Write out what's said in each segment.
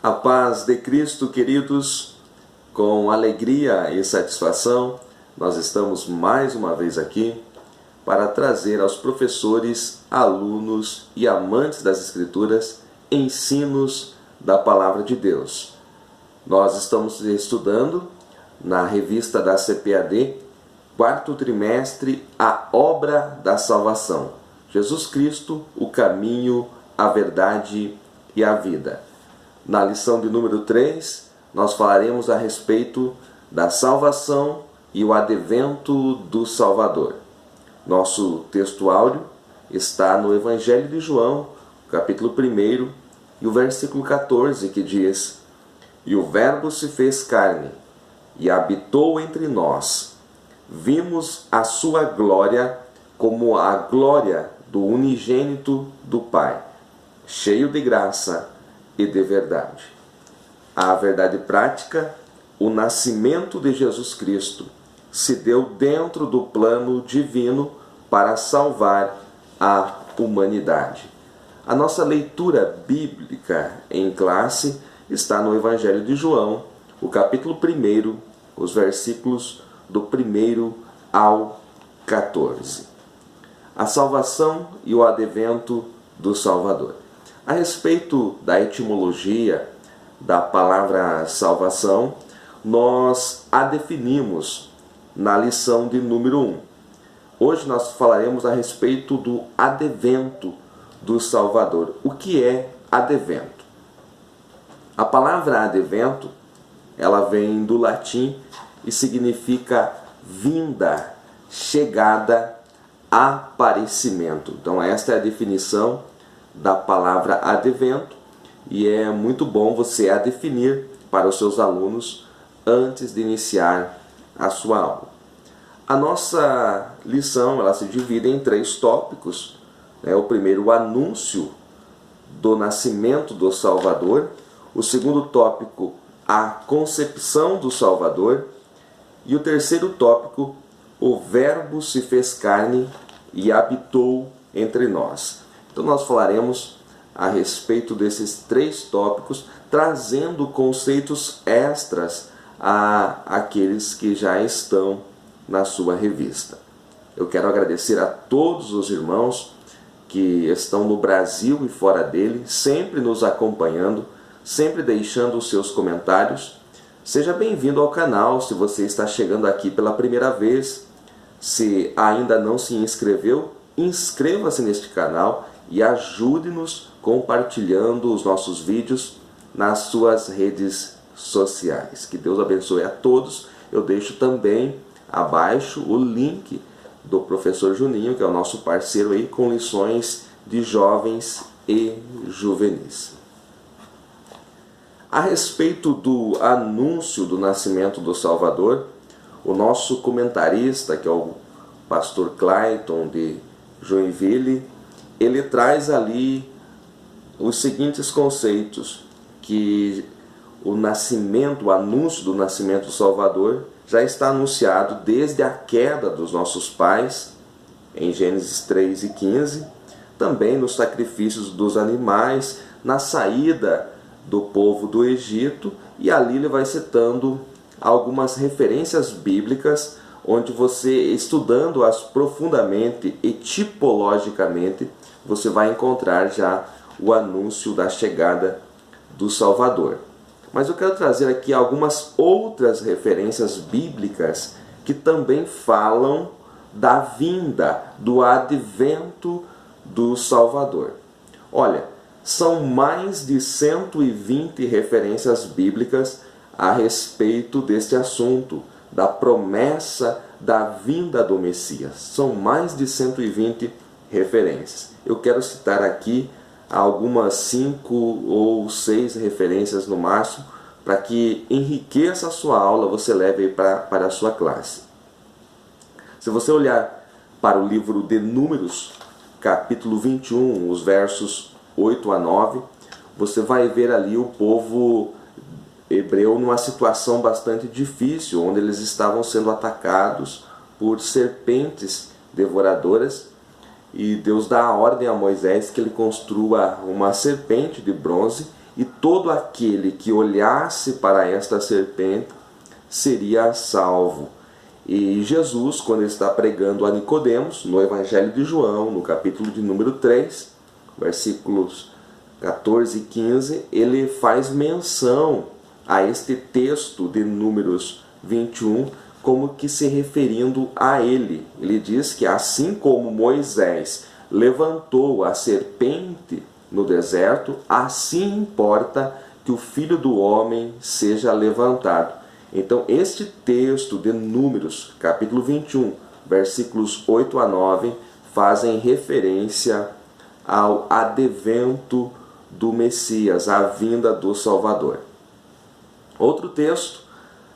A paz de Cristo, queridos, com alegria e satisfação, nós estamos mais uma vez aqui para trazer aos professores, alunos e amantes das Escrituras ensinos da Palavra de Deus. Nós estamos estudando na revista da CPAD, quarto trimestre, a obra da salvação. Jesus Cristo, o caminho, a verdade e a vida. Na lição de número 3, nós falaremos a respeito da salvação e o advento do Salvador. Nosso texto áureo está no Evangelho de João, capítulo 1, e o versículo 14, que diz: "E o Verbo se fez carne e habitou entre nós. Vimos a sua glória como a glória do unigênito do Pai, cheio de graça e de verdade." A verdade prática, o nascimento de Jesus Cristo, se deu dentro do plano divino para salvar a humanidade. A nossa leitura bíblica em classe está no Evangelho de João, o capítulo 1, os versículos do 1 ao 14. A salvação e o advento do Salvador. A respeito da etimologia da palavra salvação, nós a definimos na lição de número 1. Hoje nós falaremos a respeito do advento do Salvador. O que é advento? A palavra advento, ela vem do latim e significa vinda, chegada, aparecimento. Então esta é a definição da palavra advento e é muito bom você a definir para os seus alunos antes de iniciar a sua aula. A nossa lição ela se divide em 3 tópicos. O primeiro, o anúncio do nascimento do Salvador. O segundo tópico, a concepção do Salvador. E o terceiro tópico, o Verbo se fez carne e habitou entre nós. Então nós falaremos a respeito desses 3 tópicos, trazendo conceitos extras àqueles que já estão na sua revista. Eu quero agradecer a todos os irmãos que estão no Brasil e fora dele, sempre nos acompanhando, sempre deixando os seus comentários. Seja bem-vindo ao canal se você está chegando aqui pela primeira vez. Se ainda não se inscreveu, inscreva-se neste canal e ajude-nos compartilhando os nossos vídeos nas suas redes sociais. Que Deus abençoe a todos. Eu deixo também abaixo o link do professor Juninho, que é o nosso parceiro aí, com lições de jovens e juvenis. A respeito do anúncio do nascimento do Salvador, o nosso comentarista, que é o pastor Clayton de Joinville, ele traz ali os seguintes conceitos, que o nascimento, o anúncio do nascimento do Salvador já está anunciado desde a queda dos nossos pais, em Gênesis 3 e 15, também nos sacrifícios dos animais, na saída do povo do Egito, e ali ele vai citando algumas referências bíblicas, onde você, estudando-as profundamente e tipologicamente, você vai encontrar já o anúncio da chegada do Salvador. Mas eu quero trazer aqui algumas outras referências bíblicas que também falam da vinda, do advento do Salvador. Olha, são mais de 120 referências bíblicas a respeito deste assunto, da promessa da vinda do Messias. São mais de 120 referências. Eu quero citar aqui algumas 5 ou 6 referências no máximo, para que enriqueça a sua aula, você leve para a sua classe. Se você olhar para o livro de Números, capítulo 21, os versos 8 a 9, você vai ver ali o povo hebreu numa situação bastante difícil, onde eles estavam sendo atacados por serpentes devoradoras, e Deus dá a ordem a Moisés que ele construa uma serpente de bronze e todo aquele que olhasse para esta serpente seria salvo. E Jesus, quando ele está pregando a Nicodemos, no Evangelho de João, no capítulo de número 3, versículos 14 e 15, ele faz menção a este texto de Números 21, como que se referindo a ele. Ele diz que assim como Moisés levantou a serpente no deserto, assim importa que o Filho do Homem seja levantado. Então, este texto de Números, capítulo 21, versículos 8 a 9, fazem referência ao advento do Messias, à vinda do Salvador. Outro texto,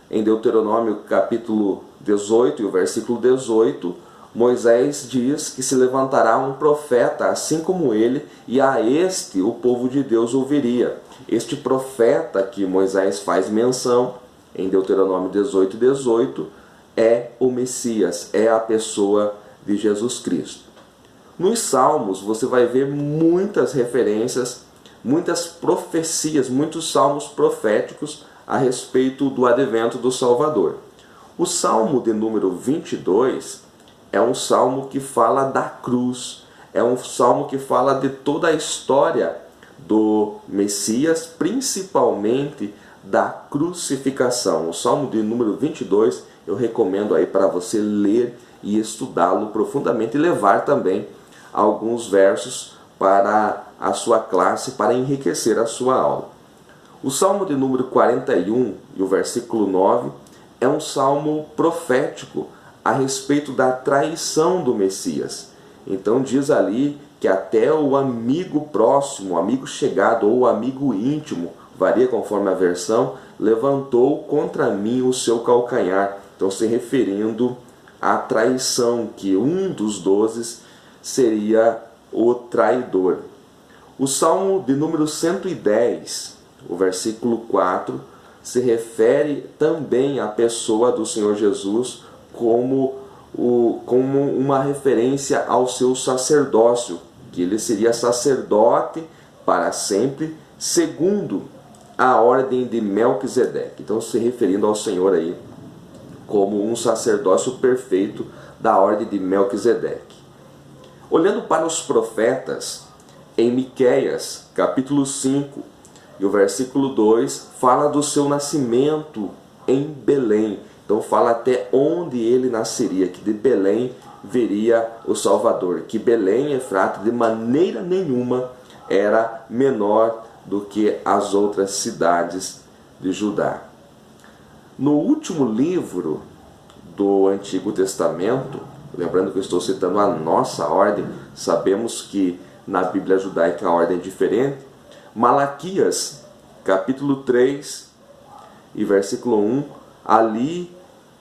em Deuteronômio capítulo 18 e o versículo 18, Moisés diz que se levantará um profeta assim como ele, e a este o povo de Deus ouviria. Este profeta que Moisés faz menção em Deuteronômio 18 e 18 é o Messias, é a pessoa de Jesus Cristo. Nos Salmos você vai ver muitas referências, muitas profecias, muitos salmos proféticos a respeito do advento do Salvador. O Salmo de número 22 é um salmo que fala da cruz, é um salmo que fala de toda a história do Messias, principalmente da crucificação. O Salmo de número 22 eu recomendo aí para você ler e estudá-lo profundamente e levar também alguns versos para a sua classe, para enriquecer a sua aula. O Salmo de número 41 e o versículo 9 é um salmo profético a respeito da traição do Messias. Então diz ali que até o amigo próximo, o amigo chegado ou o amigo íntimo, varia conforme a versão, levantou contra mim o seu calcanhar. Então se referindo à traição, que um dos 12 seria o traidor. O Salmo de número 110, o versículo 4, se refere também à pessoa do Senhor Jesus como uma referência ao seu sacerdócio, que ele seria sacerdote para sempre, segundo a ordem de Melquisedeque. Então, se referindo ao Senhor aí como um sacerdócio perfeito da ordem de Melquisedeque. Olhando para os profetas, em Miqueias, capítulo 5, e o versículo 2, fala do seu nascimento em Belém. Então fala até onde ele nasceria, que de Belém viria o Salvador, que Belém, Efrata, de maneira nenhuma era menor do que as outras cidades de Judá. No último livro do Antigo Testamento, lembrando que eu estou citando a nossa ordem, sabemos que na Bíblia judaica a ordem é diferente. Malaquias, capítulo 3 e versículo 1, ali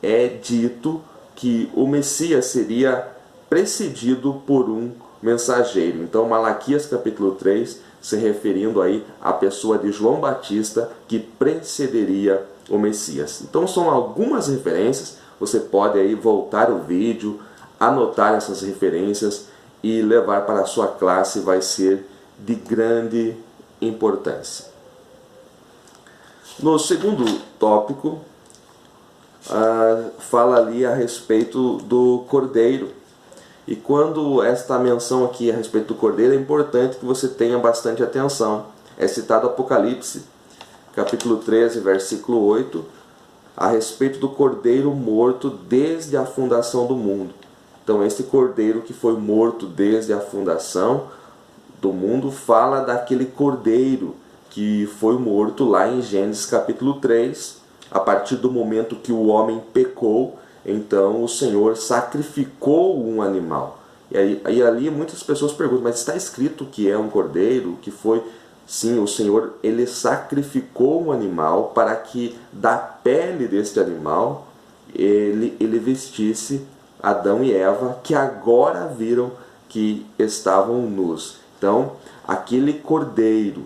é dito que o Messias seria precedido por um mensageiro. Então Malaquias capítulo 3, se referindo aí à pessoa de João Batista que precederia o Messias. Então são algumas referências, você pode aí voltar o vídeo, anotar essas referências e levar para a sua classe, vai ser de grande importância. No segundo tópico, fala ali a respeito do cordeiro. E quando esta menção aqui a respeito do cordeiro, é importante que você tenha bastante atenção. É citado Apocalipse, capítulo 13, versículo 8, a respeito do cordeiro morto desde a fundação do mundo. Então, este cordeiro que foi morto desde a fundação do mundo fala daquele cordeiro que foi morto lá em Gênesis capítulo 3, a partir do momento que o homem pecou. Então o Senhor sacrificou um animal. E ali muitas pessoas perguntam, mas está escrito que é um cordeiro, que foi... Sim, o Senhor, ele sacrificou um animal para que da pele deste animal ele vestisse Adão e Eva, que agora viram que estavam nus. Então, aquele cordeiro,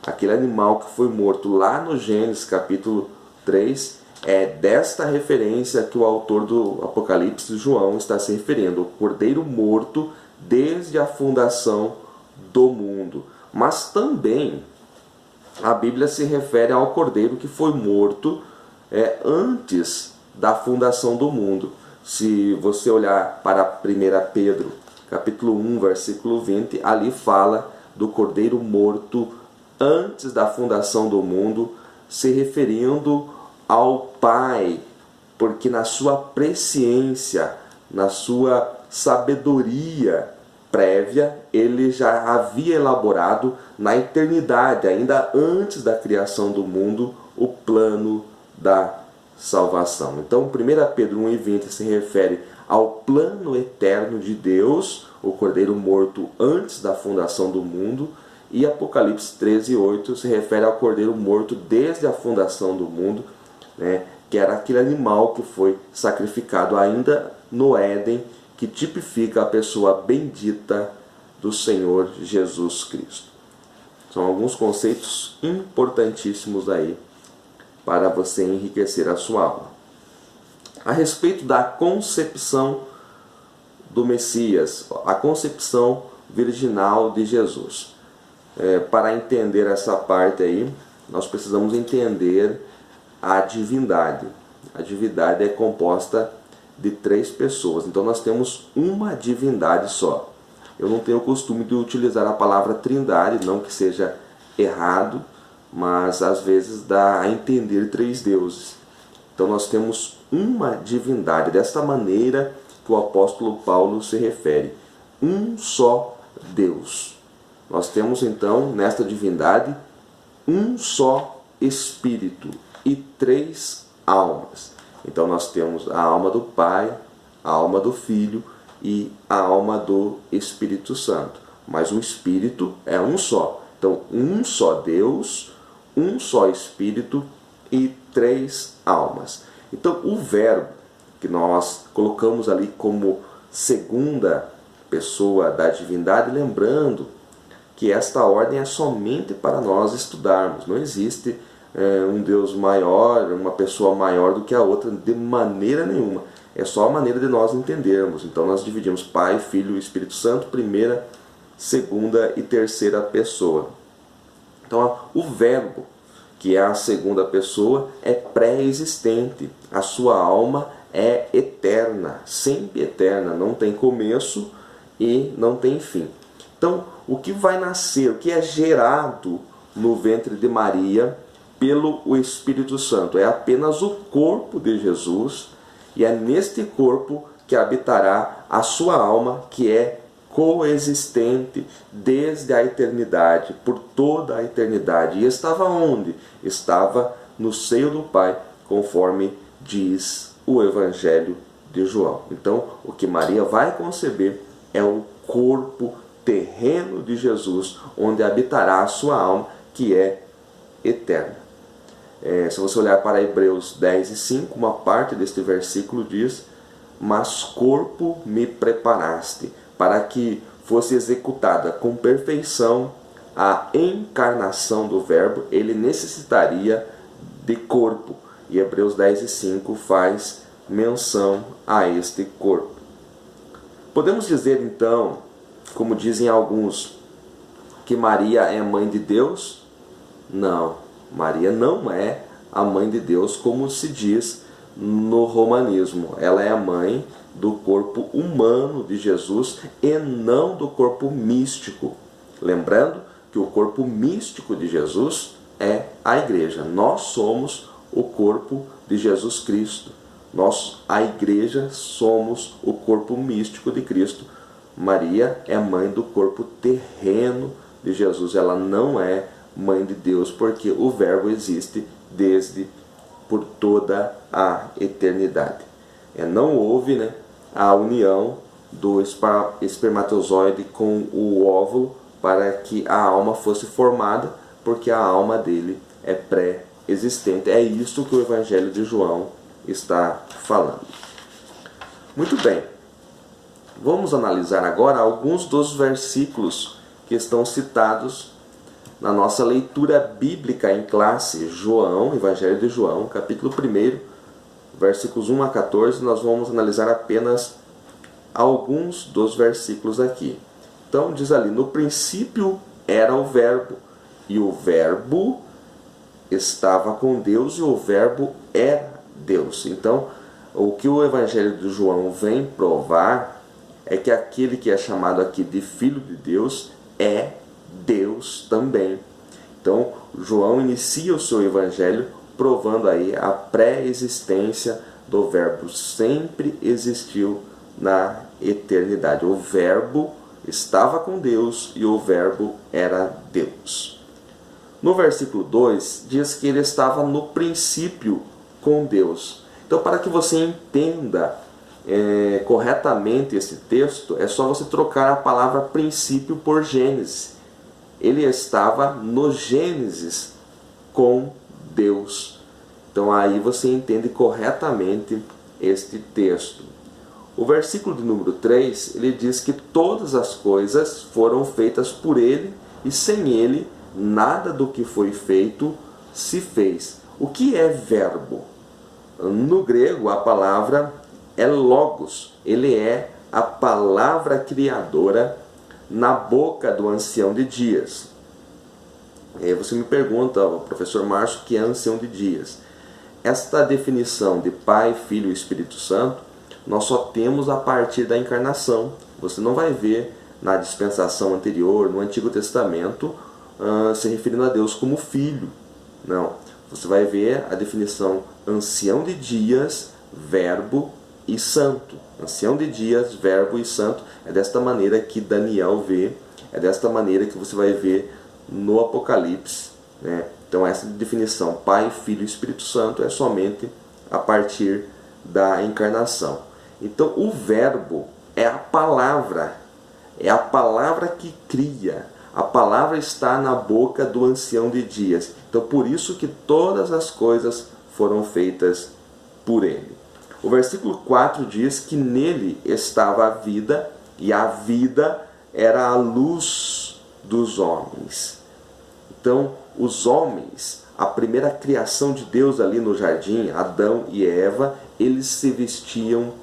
aquele animal que foi morto lá no Gênesis capítulo 3, é desta referência que o autor do Apocalipse, João, está se referindo. O cordeiro morto desde a fundação do mundo. Mas também a Bíblia se refere ao Cordeiro que foi morto antes da fundação do mundo. Se você olhar para 1 Pedro, capítulo 1, versículo 20, ali fala do Cordeiro morto antes da fundação do mundo, se referindo ao Pai, porque na sua presciência, na sua sabedoria prévia, ele já havia elaborado na eternidade, ainda antes da criação do mundo, o plano da salvação. Então, 1 Pedro 1,20 se refere ao plano eterno de Deus, o Cordeiro morto antes da fundação do mundo, e Apocalipse 13,8 se refere ao Cordeiro morto desde a fundação do mundo, né, que era aquele animal que foi sacrificado ainda no Éden, que tipifica a pessoa bendita do Senhor Jesus Cristo. São alguns conceitos importantíssimos aí para você enriquecer a sua alma. A respeito da concepção do Messias, a concepção virginal de Jesus. Para entender essa parte aí, nós precisamos entender a divindade. A divindade é composta de 3 pessoas, então nós temos uma divindade só. Eu não tenho o costume de utilizar a palavra trindade, não que seja errado, mas às vezes dá a entender 3 deuses. Então nós temos uma divindade, desta maneira que o apóstolo Paulo se refere, um só Deus. Nós temos então nesta divindade um só Espírito e 3 almas. Então nós temos a alma do Pai, a alma do Filho e a alma do Espírito Santo. Mas o Espírito é um só. Então um só Deus, um só Espírito e 3 almas. Então o Verbo, que nós colocamos ali como segunda pessoa da divindade, lembrando que esta ordem é somente para nós estudarmos. Não existe um Deus maior, uma pessoa maior do que a outra, de maneira nenhuma. É só a maneira de nós entendermos. Então nós dividimos Pai, Filho e Espírito Santo, primeira, segunda e terceira pessoa. Então o Verbo, que é a segunda pessoa, é pré-existente. A sua alma é eterna, sempre eterna, não tem começo e não tem fim. Então, o que vai nascer, o que é gerado no ventre de Maria pelo Espírito Santo é apenas o corpo de Jesus, e é neste corpo que habitará a sua alma, que é coexistente desde a eternidade, por toda a eternidade. E estava onde? Estava no seio do Pai, conforme diz o Evangelho de João. Então, o que Maria vai conceber é o corpo terreno de Jesus, onde habitará a sua alma, que é eterna. Se você olhar para Hebreus 10:5, uma parte deste versículo diz: mas corpo me preparaste, para que fosse executada com perfeição a encarnação do Verbo. Ele necessitaria de corpo. E Hebreus 10:5 faz menção a este corpo. Podemos dizer então, como dizem alguns, que Maria é mãe de Deus? Não, Maria não é a mãe de Deus, como se diz no romanismo. Ela é a mãe do corpo humano de Jesus e não do corpo místico. Lembrando que o corpo místico de Jesus é a igreja. Nós somos o corpo de Jesus Cristo. Nós, a igreja, somos o corpo místico de Cristo. Maria é mãe do corpo terreno de Jesus. Ela não é mãe de Deus, porque o Verbo existe desde por toda a eternidade. Não houve a união do espermatozoide com o óvulo para que a alma fosse formada, porque a alma dele é pré-existente. É isso que o Evangelho de João está falando. Muito bem. Vamos analisar agora alguns dos versículos que estão citados na nossa leitura bíblica em classe. João, Evangelho de João, capítulo 1, versículos 1 a 14. Nós vamos analisar apenas alguns dos versículos aqui. Então diz ali: no princípio era o Verbo, e o Verbo estava com Deus e o Verbo era Deus. Então, o que o Evangelho de João vem provar é que aquele que é chamado aqui de Filho de Deus é Deus também. Então, João inicia o seu Evangelho provando aí a pré-existência do Verbo. Sempre existiu na eternidade. O Verbo estava com Deus e o Verbo era Deus. No versículo 2, diz que ele estava no princípio com Deus. Então, para que você entenda corretamente esse texto, é só você trocar a palavra princípio por Gênesis. Ele estava no Gênesis com Deus. Então, aí você entende corretamente este texto. O versículo de número 3, ele diz que todas as coisas foram feitas por ele e sem ele nada do que foi feito se fez. O que é verbo? No grego, a palavra é logos. Ele é a palavra criadora na boca do ancião de dias. E aí você me pergunta, professor Márcio, o que é ancião de dias? Esta definição de Pai, Filho e Espírito Santo, nós só temos a partir da encarnação. Você não vai ver na dispensação anterior, no Antigo Testamento, se referindo a Deus como Filho. Não. Você vai ver a definição ancião de dias, verbo e santo. Ancião de dias, verbo e santo. É desta maneira que Daniel vê, é desta maneira que você vai ver no Apocalipse, né? Então essa definição Pai, Filho e Espírito Santo é somente a partir da encarnação. Então o verbo é a palavra que cria. A palavra está na boca do ancião de dias. Então por isso que todas as coisas foram feitas por ele. O versículo 4 diz que nele estava a vida, e a vida era a luz dos homens. Então, os homens, a primeira criação de Deus ali no jardim, Adão e Eva, eles se vestiam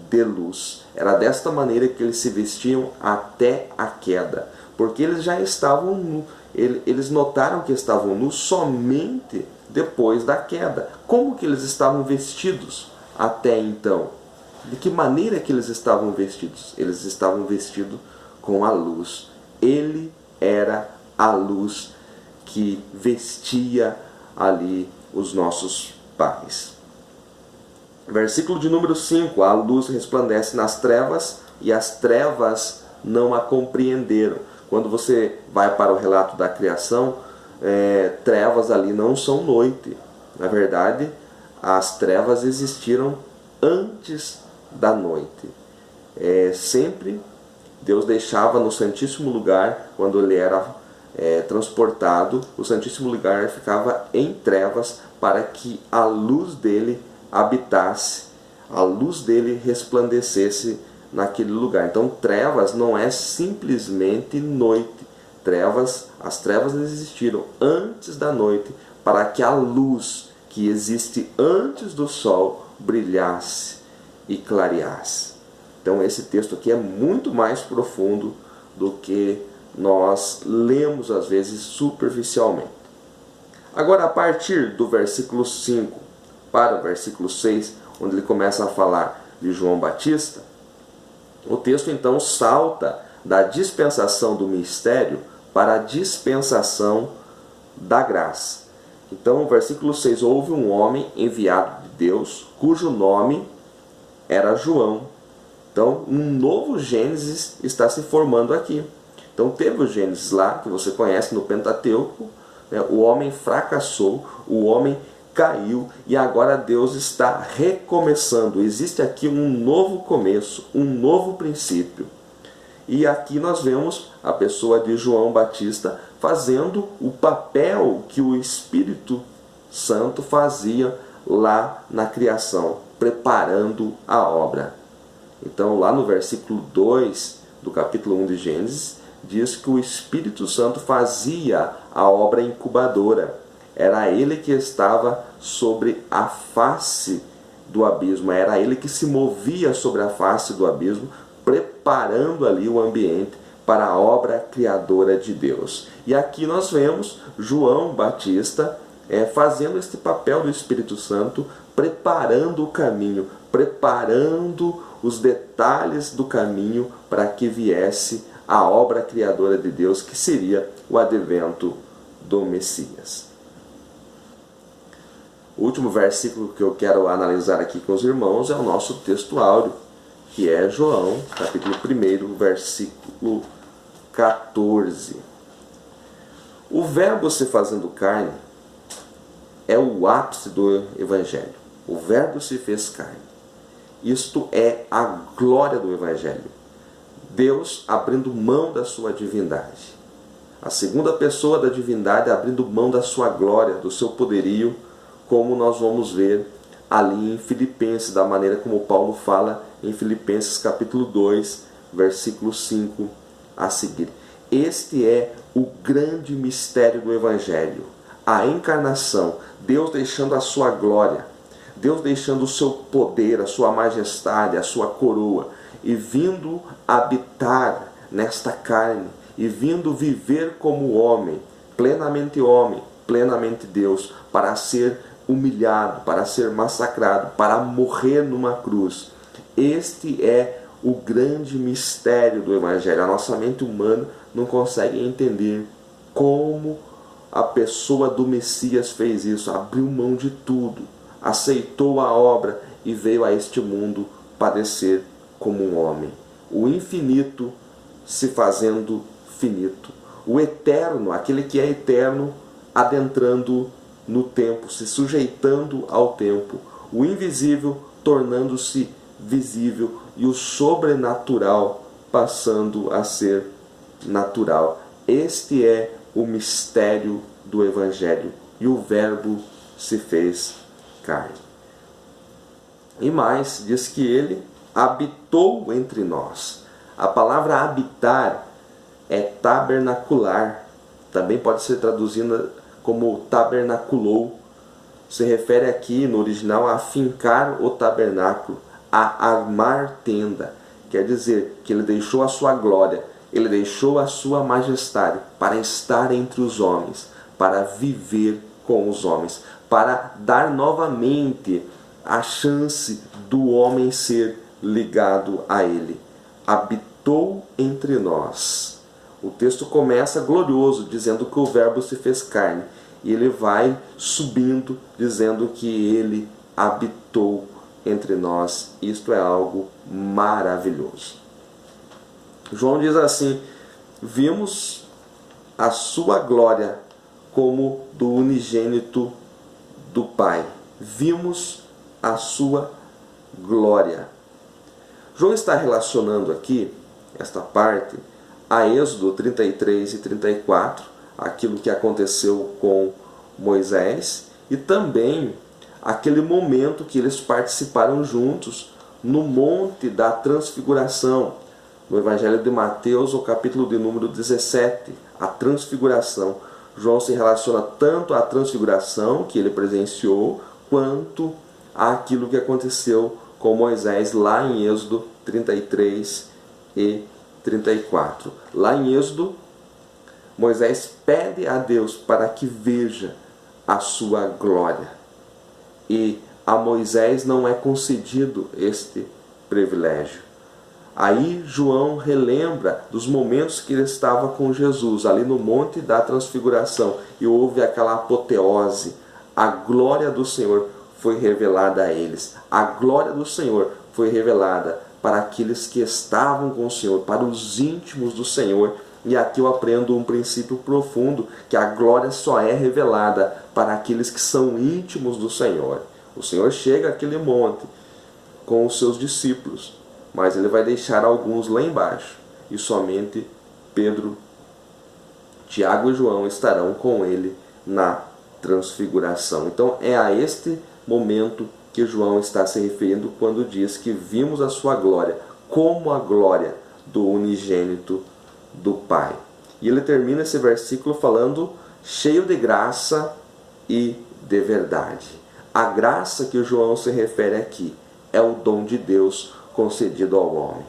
de luz. Era desta maneira que eles se vestiam até a queda, porque eles já estavam nus. Eles notaram que estavam nus somente depois da queda. Como que eles estavam vestidos até então? De que maneira que eles estavam vestidos? Eles estavam vestidos com a luz. Ele era a luz que vestia ali os nossos pais. Versículo de número 5. A luz resplandece nas trevas e as trevas não a compreenderam. Quando você vai para o relato da criação, trevas ali não são noite. Na verdade, as trevas existiram antes da noite. Sempre Deus deixava no Santíssimo Lugar, quando ele era transportado, o Santíssimo Lugar ficava em trevas para que a luz dele habitasse, a luz dele resplandecesse naquele lugar. Então trevas não é simplesmente noite. As trevas existiram antes da noite para que a luz que existe antes do sol brilhasse e clareasse. Então esse texto aqui é muito mais profundo do que nós lemos às vezes superficialmente. Agora, a partir do versículo 5 para o versículo 6, onde ele começa a falar de João Batista, o texto então salta da dispensação do mistério para a dispensação da graça. Então, no versículo 6, houve um homem enviado de Deus, cujo nome era João. Então, um novo Gênesis está se formando aqui. Então teve o Gênesis lá, que você conhece no Pentateuco, né? O homem fracassou, o homem caiu, e agora Deus está recomeçando. Existe aqui um novo começo, um novo princípio. E aqui nós vemos a pessoa de João Batista fazendo o papel que o Espírito Santo fazia lá na criação, preparando a obra. Então lá no versículo 2 do capítulo 1 de Gênesis, diz que o Espírito Santo fazia a obra incubadora. Era ele que estava sobre a face do abismo, era ele que se movia sobre a face do abismo, preparando ali o ambiente para a obra criadora de Deus. E aqui nós vemos João Batista fazendo este papel do Espírito Santo, preparando o caminho, preparando os detalhes do caminho para que viesse a obra criadora de Deus, que seria o advento do Messias. O último versículo que eu quero analisar aqui com os irmãos é o nosso texto áureo, que é João, capítulo 1, versículo 14. O Verbo se fazendo carne é o ápice do Evangelho. O Verbo se fez carne. Isto é a glória do Evangelho. Deus abrindo mão da sua divindade. A segunda pessoa da divindade abrindo mão da sua glória, do seu poderio, como nós vamos ver ali em Filipenses, da maneira como Paulo fala em Filipenses capítulo 2, versículo 5 a seguir. Este é o grande mistério do Evangelho, a encarnação, Deus deixando a sua glória, Deus deixando o seu poder, a sua majestade, a sua coroa, e vindo habitar nesta carne, e vindo viver como homem, plenamente Deus, para ser humilhado, para ser massacrado, para morrer numa cruz. Este é o grande mistério do Evangelho. A nossa mente humana não consegue entender como a pessoa do Messias fez isso, abriu mão de tudo, aceitou a obra e veio a este mundo padecer como um homem. O infinito se fazendo finito. O eterno, aquele que é eterno, adentrando no tempo, se sujeitando ao tempo. O invisível tornando-se visível e o sobrenatural passando a ser natural. Este é o mistério do Evangelho. E o Verbo se fez carne. E mais, diz que ele habitou entre nós. A palavra habitar é tabernacular. Também pode ser traduzida como tabernaculou. Se refere aqui no original a fincar o tabernáculo, a armar tenda. Quer dizer que ele deixou a sua glória, ele deixou a sua majestade para estar entre os homens, para viver com os homens, para dar novamente a chance do homem ser ligado a ele. Habitou entre nós. O texto começa glorioso, dizendo que o Verbo se fez carne. E ele vai subindo, dizendo que ele habitou entre nós. Isto é algo maravilhoso. João diz assim: vimos a sua glória como do unigênito do Pai. Vimos a sua glória. João está relacionando aqui esta parte a Êxodo 33 e 34, aquilo que aconteceu com Moisés, e também aquele momento que eles participaram juntos no Monte da Transfiguração, no Evangelho de Mateus, o capítulo de número 17, a Transfiguração. João se relaciona tanto à Transfiguração que ele presenciou, quanto àquilo que aconteceu com Moisés lá em Êxodo 33 e 34. Lá em Êxodo, Moisés pede a Deus para que veja a sua glória. E a Moisés não é concedido este privilégio. Aí João relembra dos momentos que ele estava com Jesus, ali no Monte da Transfiguração, e houve aquela apoteose. A glória do Senhor foi revelada a eles. A glória do Senhor foi revelada para aqueles que estavam com o Senhor, para os íntimos do Senhor. E aqui eu aprendo um princípio profundo, que a glória só é revelada para aqueles que são íntimos do Senhor. O Senhor chega àquele monte com os seus discípulos, mas ele vai deixar alguns lá embaixo, e somente Pedro, Tiago e João estarão com ele na transfiguração. Então é a este momento que João está se referindo quando diz que vimos a sua glória, como a glória do unigênito do Pai. E ele termina esse versículo falando cheio de graça e de verdade. A graça que o João se refere aqui é o dom de Deus concedido ao homem.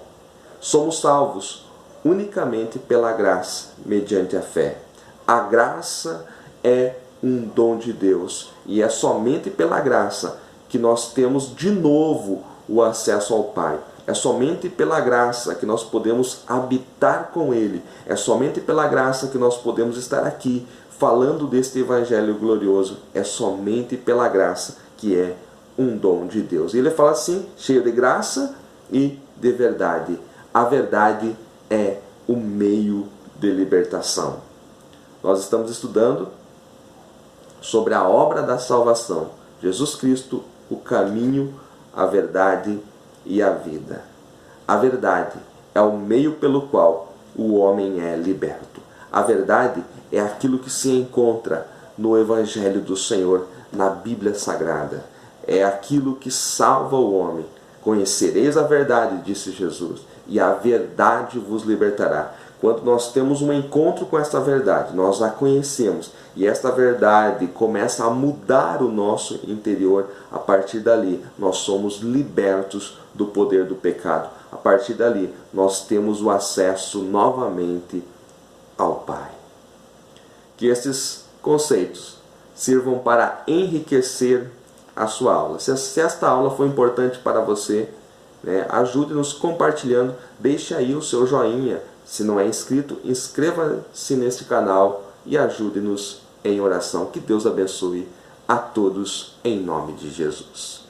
Somos salvos unicamente pela graça, mediante a fé. A graça é um dom de Deus. E é somente pela graça que nós temos de novo o acesso ao Pai. É somente pela graça que nós podemos habitar com Ele. É somente pela graça que nós podemos estar aqui falando deste Evangelho glorioso. É somente pela graça que é um dom de Deus. E ele fala assim, cheio de graça e de verdade. A verdade é o meio de libertação. Nós estamos estudando sobre a obra da salvação. Jesus Cristo, o caminho, a verdade e a vida. A verdade é o meio pelo qual o homem é liberto. A verdade é aquilo que se encontra no Evangelho do Senhor, na Bíblia Sagrada. É aquilo que salva o homem. Conhecereis a verdade, disse Jesus, e a verdade vos libertará. Quando nós temos um encontro com esta verdade, nós a conhecemos, e esta verdade começa a mudar o nosso interior, a partir dali nós somos libertos do poder do pecado. A partir dali nós temos o acesso novamente ao Pai. Que esses conceitos sirvam para enriquecer a sua aula. Se esta aula foi importante para você, ajude-nos compartilhando, deixe aí o seu joinha. Se não é inscrito, inscreva-se neste canal e ajude-nos em oração. Que Deus abençoe a todos em nome de Jesus.